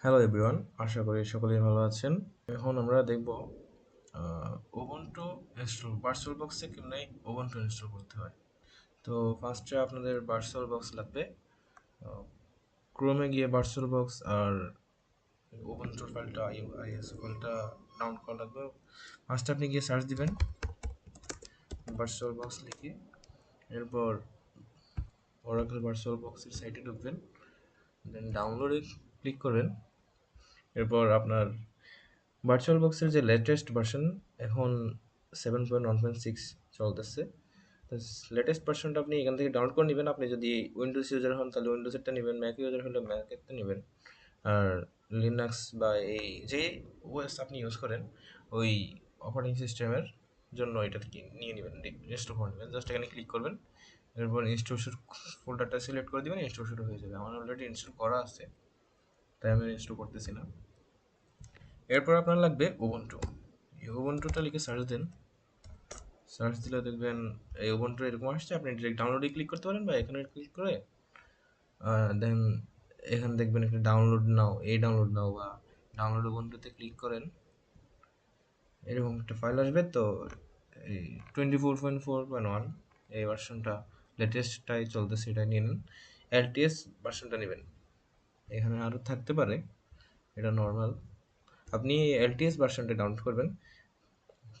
Hello everyone, আশা করি সকলেই ভালো আছেন। এখন আমরা দেখব উবুন্টু ইনস্টল ভার্চুয়াল বক্সে কেমনে উবুন্টু ইনস্টল করতে হয়। তো ফার্স্টে আপনাদের ভার্চুয়াল বক্স লাগবে। ক্রোমে গিয়ে ভার্চুয়াল বক্স আর উবুন্টুর ফাইলটা আইএসও ফাইলটা ডাউনলোড করা লাগবে। ফার্স্টে আপনি গিয়ে সার্চ দিবেন ভার্চুয়াল বক্স লিখে, এরপর ওরাকল ভার্চুয়াল বক্সের সাইটে ঢুকবেন, দেন ডাউনলোডে ক্লিক করবেন। এরপর আপনার ভার্চুয়াল বক্সের যে লেটেস্ট ভার্সন এখন 7.1.6 চলতেছে। তো লেটেস্ট ভার্সনটা আপনি এখান থেকে ডাউনলোড করে নেবেন। আপনি যদি উইন্ডোজ ইউজার হন তাহলে উইন্ডোজেরটা নেবেন, ম্যাক ইউজার হলে ম্যাকেরটা নেবেন। আর লিনাক্স বা এই যে ওএস আপনি ইউজ করেন ওই অপারেটিং সিস্টেমের জন্য এটা নিয়ে নেবেন, ইনস্টল করে নেবেন। জাস্ট এখানে ক্লিক করবেন, এরপর ইনস্টল ফোল্ডারটা সিলেক্ট করে দেবেন, ইনস্টল শুরু হয়ে যাবে। আমার অলরেডি ইনস্টল করা আছে, তাই আমি ইনস্টল করতেছি না। এরপর আপনার লাগবে উবুন্টু। এই উবুন্টুটা লিখে সার্চ দেন। সার্চ দিলে দেখবেন এই উবুন্টু এরকম আসছে। আপনি ডিরেক্ট ডাউনলোডে ক্লিক করতে পারেন বা এখানে ক্লিক করে দেন এখানে দেখবেন একটা ডাউনলোড নাও, এই ডাউনলোড নাও বা ডাউনলোড উবুন্টুতে ক্লিক করেন, এরকম একটা ফাইল আসবে। তো এই 24.4.1 এই ভার্সনটা লেটেস্টটাই চলতেছে, এটা নিয়ে নিন। এলটিএস ভার্সনটা নেবেন, এখানে আরও থাকতে পারে, এটা নর্মাল। আপনি এলটিএস ভার্সনটা ডাউনলোড করবেন,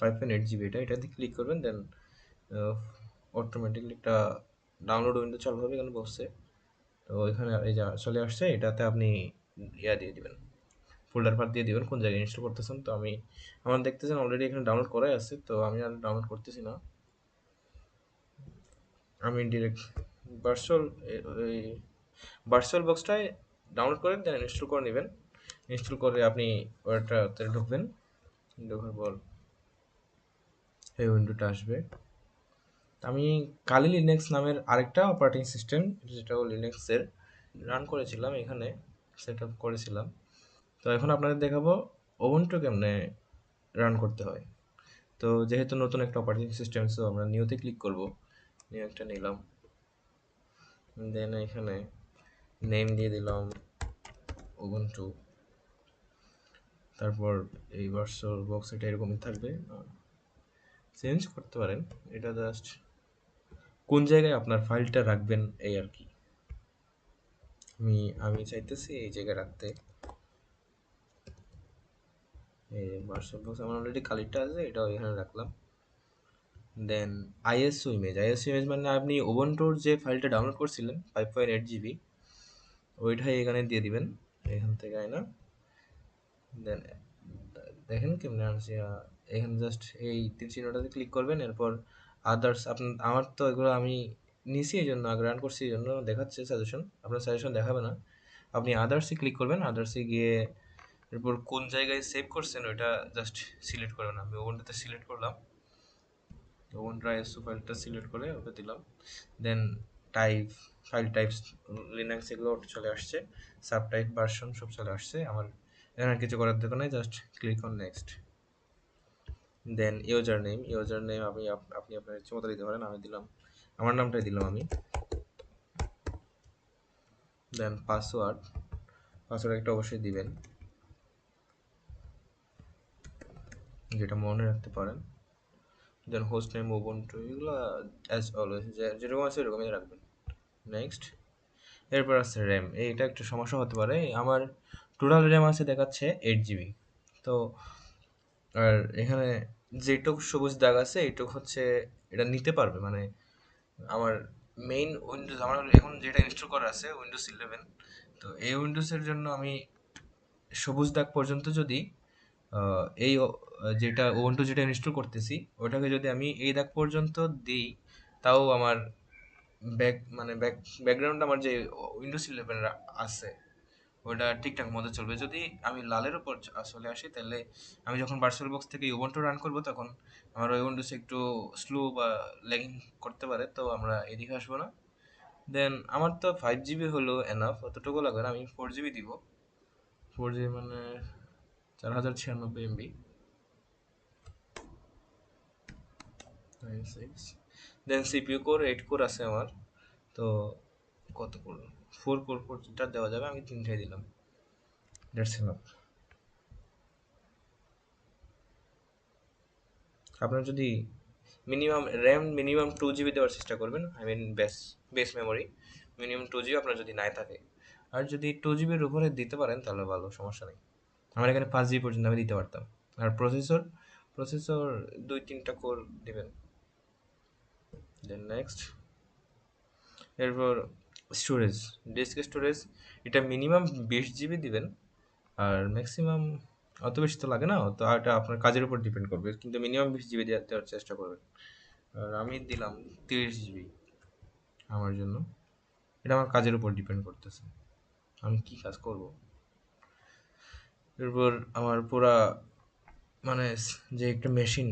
5.8 GB, এটাতে ক্লিক করবেন, দেন অটোমেটিকলি একটা ডাউনলোড উইন্ডো চালু হবে এখানে বসছে। তো এখানে এই যা চলে আসছে, এটাতে আপনি ইয়া দিয়ে দিবেন, ফোল্ডার পাথ দিয়ে দিবেন কোন জায়গায় ইনস্টল করতেছেন। তো আমার দেখতেছেন অলরেডি এখানে ডাউনলোড করাই আছে, তো আমি আর ডাউনলোড করতেছি না। আমি ডিরেক্ট ভার্চুয়াল এই ভার্চুয়াল বক্সটায় ডাউনলোড করে দেন ইনস্টল করে নেবেন। ইনস্টল করে আপনি ওটাতে ঢুকবেন, ঢোকার পর এই উইন্ডোটা আসবে। আমি কালি লিনাক্স নামের আরেকটা অপারেটিং সিস্টেম, যেটাও লিনাক্সের, রান করেছিলাম, এখানে সেট আপ করেছিলাম। তো এখন আপনাদের দেখাবো উবুন্টু কেমনে রান করতে হয়। তো যেহেতু নতুন একটা অপারেটিং সিস্টেম, সো আমরা নিউতে ক্লিক করব। নিউ একটা নিলাম, দেন এখানে নেম দিয়ে দিলাম উবুন্টু। তারপর এই ভার্চুয়াল বক্স এটা এরকমই থাকবে, চেঞ্জ করতে পারেন। এটা জাস্ট কোন জায়গায় আপনার ফাইলটা রাখবেন এই আর কি। আমি চাইতেছি এই জায়গায় রাখতে। এই ভার্চুয়াল বক্স আমার অলরেডি কালিটা আছে, এটাও এখানে রাখলাম। দেন আইএসও ইমেজ মানে আপনি উবুন্টুর যে ফাইলটা ডাউনলোড করছিলেন 5.8 GB, ওইটাই এখানে দিয়ে দিবেন এখান থেকে, না দেন দেখেন কেমনে আনছি। এখানে জাস্ট এই তীর চিহ্নটাতে ক্লিক করবেন, এরপর আদার্স। আমার তো এগুলো আমি নিছি এই জন্য, আগে রান করছি এই জন্য দেখাচ্ছে সাজেশন, আপনার সাজেশন দেখাবে না। আপনি আদার্সে ক্লিক করবেন, আদার্সে গিয়ে এরপর কোন জায়গায় সেভ করছেন ওইটা জাস্ট সিলেক্ট করবেন। আমি ওখানটাতে সিলেক্ট করলাম, ওখানটা এসও ফাইলটা সিলেক্ট করে ওকে দিলাম। দেন টাইপ, ফাইল টাইপস, লিনাক্স এগুলো চলে আসছে, সাব টাইপ, ভার্সন সব চলে আসছে। আমার এখানে কিছু করার দরকার নেই, just click on next. Then user name আপনি আপনার ইচ্ছে মতো দিতে পারেন, আমি দিলাম আমার নামটাই দিলাম আমি। দেন পাসওয়ার্ড একটা অবশ্যই দিবেন, যেটা মনে রাখতে পারেন। দেন হোস্ট নেম উবুন্টু, এগুলো অ্যাজ অলওয়েজ যেরকম আছে এরকমই রাখবেন। নেক্সট। এরপর আছে র্যাম, এইটা একটু সমস্যা হতে পারে। আমার টোটাল র্যাম আছে দেখাচ্ছে 8 GB। তো আর এখানে যেটুক সবুজ দাগ আছে এইটুক হচ্ছে এটা নিতে পারবে, মানে আমার মেইন উইন্ডোজ, আমার এখন যেটা ইনস্টল করা আছে উইন্ডোজ 11। তো এই উইন্ডোজের জন্য আমি সবুজ দাগ পর্যন্ত যদি যেটা উবুন্টু যেটা ইনস্টল করতেছি ওটাকে যদি আমি এই দাগ পর্যন্ত দিই, তাও আমার ব্যাকগ্রাউন্ড আমার যে উইন্ডোজ 11 আছে ওটা ঠিকঠাক মতো চলবে। যদি আমি লালের উপর চলে আসি, তাহলে আমি যখন ভার্চুয়াল বক্স থেকে উবুন্টু রান করব তখন আমার ওই উইন্ডোজ একটু স্লো বা ল্যাগিং করতে পারে, তো আমরা এদিকে আসবো না। দেন আমার তো 5 GB হলো এনাফ, অতটুকু লাগবে না, আমি 4 GB দিব। 4 GB মানে 4096 MB। দেন সিপিইউ কোর 8 কোর আছে আমার। তো কত কোর? 4 কোর, 4টা দেওয়া যাবে, আমি 3টাই দিলাম। That's enough. আপনার যদি মিনিমাম র্যাম মিনিমাম 2 GB দেওয়ার চেষ্টা করবেন, I mean base base memory minimum 2 GB আপনার যদি নাই থাকে। আর যদি 2 GB উপরে দিতে পারেন তাহলে ভালো, সমস্যা নেই। আমার এখানে 5 GB পর্যন্ত আমি দিতে পারতাম। আর প্রসেসর 2-3টা কোর দিবেন। দেন নেক্সট, এরপর স্টোরেজ, ডিস্ক স্টোরেজ এটা মিনিমাম 20 GB দিবেন। আর ম্যাক্সিমাম অত বেশি তো লাগে না, তো এটা আপনার কাজের উপর ডিপেন্ড করবে, কিন্তু মিনিমাম 20 GB দেওয়ার চেষ্টা করবেন। আর আমি দিলাম 30 GB আমার জন্য। এটা আমার কাজের উপর ডিপেন্ড করতেছে, আমি কি কাজ করব। এরপর আমার পুরা মানে যে একটা মেশিন,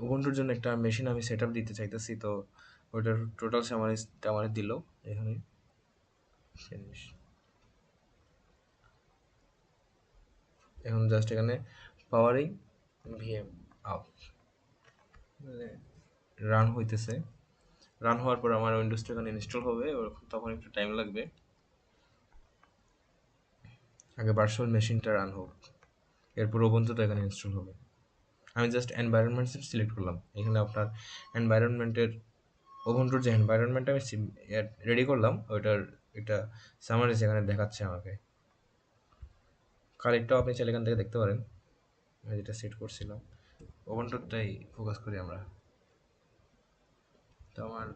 উবুন্টুর জন্য একটা মেশিন আমি সেট আপ দিতে চাইতেছি, তো ওইটার টোটাল সামারিটা আমার দিল এখানে। ফিনিশ। এখন জাস্ট এখানে পাওয়ারিং ভিএম আপ রান হইতেছে। রান হওয়ার পর আমার উইন্ডোজটা এখানে ইনস্টল হবে, তখন একটু টাইম লাগবে। আগে ভার্চুয়াল মেশিনটা রান হোক, এরপর উবুন্টুটা এখানে ইনস্টল হবে। আমি জাস্ট এনভায়রনমেন্ট সিলেক্ট করলাম। এখানে আপনার এনভায়রনমেন্টের উবুন্টুর যে এনভায়রনমেন্ট আমি রেডি করলাম ওইটার এটা সামারি এখানে দেখাচ্ছে আমাকে। কারেক্টটাও আপনি চাইলে এখান থেকে দেখতে পারেন, আমি যেটা সেট করছিলাম। উবুন্টুটাই ফোকাস করি আমরা। তো আমার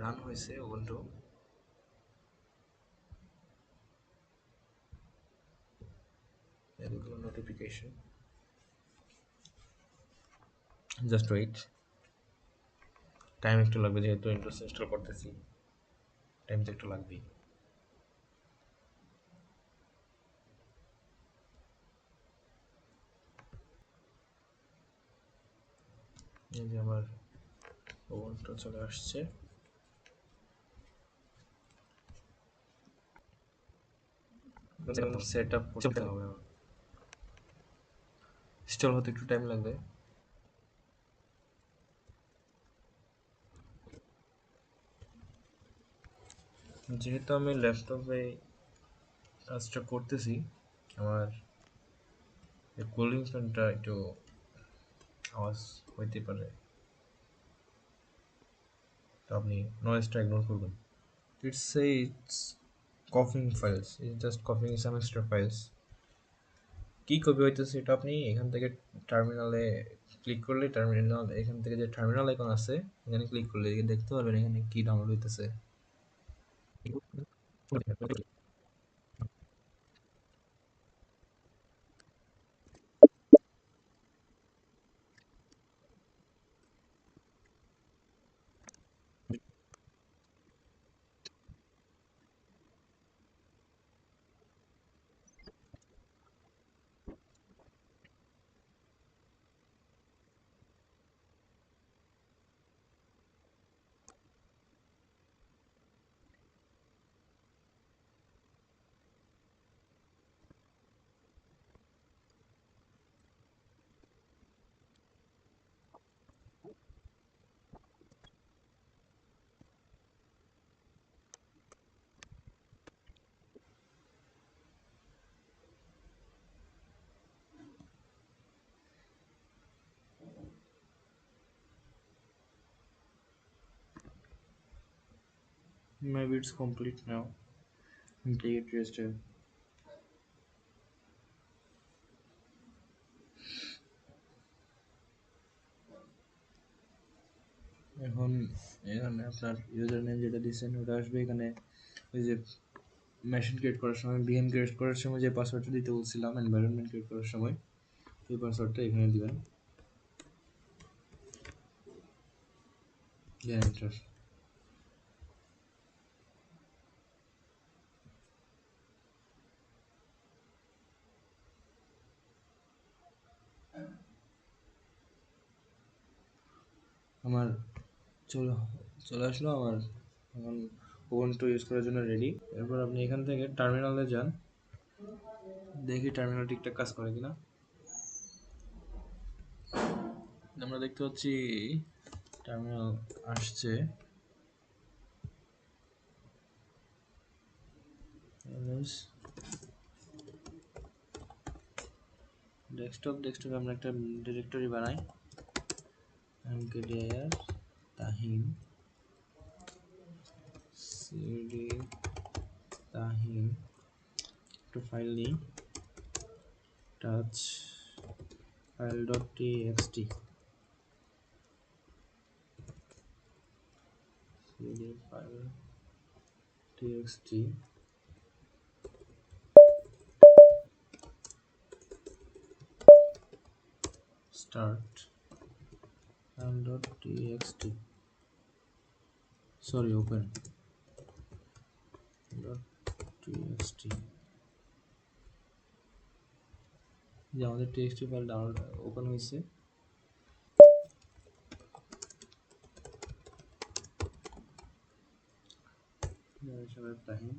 রান হয়েছে উবুন্টু। এগুলো নোটিফিকেশন, জাস্ট ওয়েট। টাইম একটু লাগবে যেহেতু উইন্ডোজ ইনস্টল করতেছি, টাইম তো একটু লাগবেই। এই যে আমার উবুন্টু চলে আসছে। সেট আপ করতে হবে, ইনস্টল হতে একটু টাইম লাগবে। যেহেতু আমি ল্যাপটপে কাজটা করতেছি, আমার কুলিং ফ্যানটা একটু আওয়াজ হইতে পারে, তো আপনি নয়েজটা ইগনোর করবেন। It's copying files, it's just copying some extra files. কী কপি হইতেছে এটা আপনি এখান থেকে টার্মিনালে ক্লিক করলে, টার্মিনাল এখান থেকে যে টার্মিনাল আইকন আছে এখানে ক্লিক করলে দেখতে পারবেন এখানে কি ডাউনলোড হইতেছে। Maybe it's complete now. Take it rest. এখন এখানে আপনার ইউজার নেম যেটা দিচ্ছেন ওটা আসবে এখানে। ওই যে মেশিন ক্রিয়েট করার সময়, ভিএম ক্রিয়েট করার সময় যে পাসওয়ার্ডটা দিতে বলছিলাম এনভায়রনমেন্ট ক্রিয়েট করার সময়, সেই পাসওয়ার্ডটা এখানে দিবেন। Then enter. আমার চলো চলে আসলো আমার এখন উবুন্টু ইউজ করার জন্য রেডি। এরপর আপনি এখান থেকে টার্মিনালে যান, দেখি টার্মিনাল ঠিকঠাক কাজ করে কিনা। আমরা দেখতে পাচ্ছি টার্মিনাল আসছে। ডেস্কটপে আমরা একটা ডিরেক্টরি বানাই, mkdir তাহিন cd তাহিন, একটু ফাইল নিই, touch file dot TXT, cd file txt start file dot txt, sorry open dot txt, যে আমাদের txt ফাইল ডাউনলোড ওপেন হয়েছে। তাহিন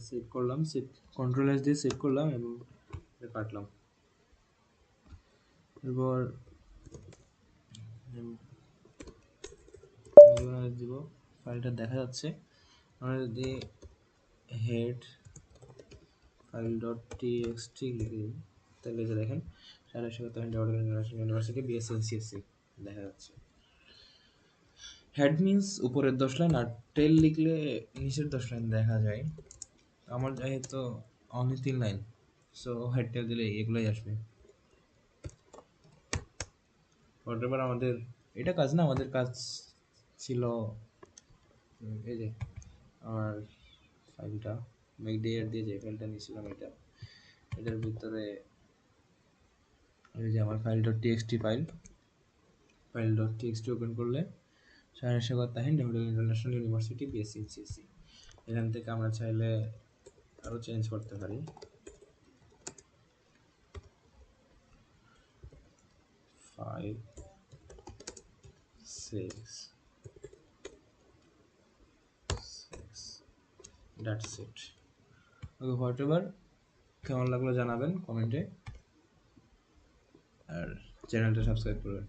সেভ করলাম, কন্ট্রোল এস দিয়ে সেভ করলাম এবং কাটলাম। এরপর দিব, ফাইলটা দেখা যাচ্ছে। আমরা যদি হেড ফাইল ডট টিএক্সটি লিখে দিই তাহলে যে দেখেন ইন্টারন্যাশনাল ইউনিভার্সিটি বিএসএনসিএসসি দেখা যাচ্ছে। হেড মিনস উপরের 10 লাইন, আর টেল লিখলে নিচের 10 লাইন দেখা যায়। আমার যেহেতু অনলি 3 লাইন, সো হেড টেল দিলে এগুলোই আসবে। হোয়াটএভার আমাদের এটা কাজ না, আমাদের কাজ ছিল এই যে আমার ফাইলটা মেকডিআর দিয়ে যে ফাইলটা নিয়েছিলাম এটার ভিতরে এই যে আমার file dot TXT file dot TXT open করলে শাহরিয়ার তাহিন ইন্টারন্যাশনাল ইউনিভার্সিটি বিএসসিএসসি, এখান থেকে আমরা চাইলে আরও চেঞ্জ করতে পারি। 5 6 দ্যাটস ইট। ওকে, হোয়াটএভার কেমন লাগলো জানাবেন কমেন্টে, আর চ্যানেলটা সাবস্ক্রাইব করবেন।